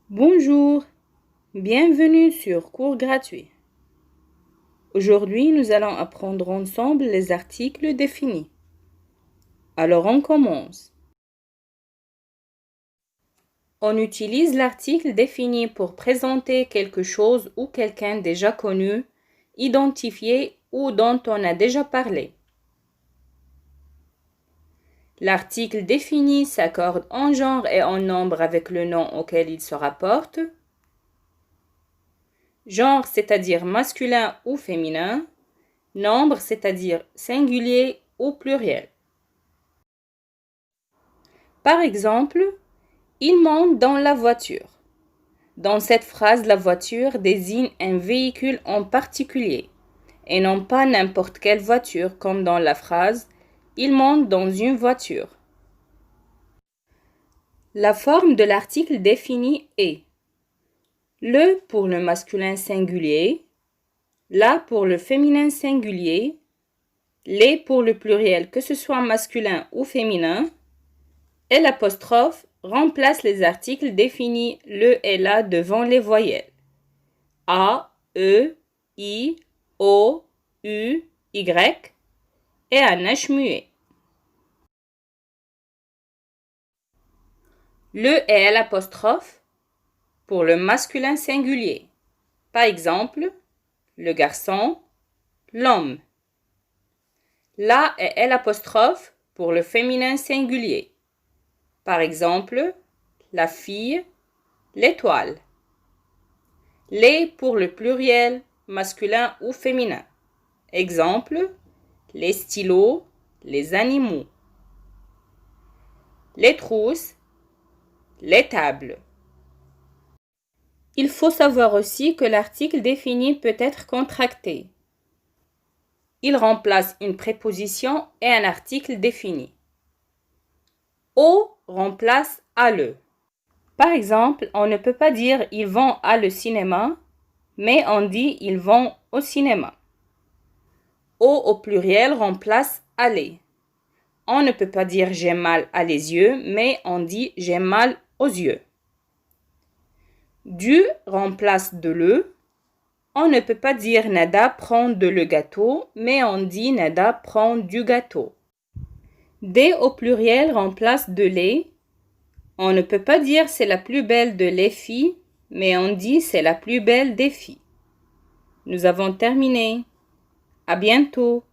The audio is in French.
Bonjour, bienvenue sur cours gratuit. Aujourd'hui, nous allons apprendre ensemble les articles définis. Alors, on commence. On utilise l'article défini pour présenter quelque chose ou quelqu'un déjà connu, identifié ou dont on a déjà parlé. L'article défini s'accorde en genre et en nombre avec le nom auquel il se rapporte. Genre, c'est-à-dire masculin ou féminin. Nombre, c'est-à-dire singulier ou pluriel. Par exemple, il monte dans la voiture. Dans cette phrase, la voiture désigne un véhicule en particulier et non pas n'importe quelle voiture comme dans la phrase « Il monte dans une voiture ». La forme de l'article défini est le pour le masculin singulier, la pour le féminin singulier, les pour le pluriel que ce soit masculin ou féminin, et l'apostrophe remplace les articles définis le et la devant les voyelles A, E, I, O, U, Y et un H muet. Le et l'apostrophe pour le masculin singulier. Par exemple, le garçon, l'homme. La et l'apostrophe pour le féminin singulier. Par exemple, la fille, l'étoile. Les pour le pluriel, masculin ou féminin. Exemple, les stylos, les animaux. Les trousses, les tables. Il faut savoir aussi que l'article défini peut être contracté. Il remplace une préposition et un article défini. Au remplace à le. Par exemple, on ne peut pas dire « ils vont à le cinéma », mais on dit « ils vont au cinéma ». Au pluriel remplace « aller ». On ne peut pas dire « j'ai mal à les yeux », mais on dit « j'ai mal aux yeux ». Du remplace de le. On ne peut pas dire « Nada prend de le gâteau », mais on dit « Nada prend du gâteau ». Des au pluriel remplace de les. On ne peut pas dire « c'est la plus belle de les filles », mais on dit « c'est la plus belle des filles ». Nous avons terminé. À bientôt.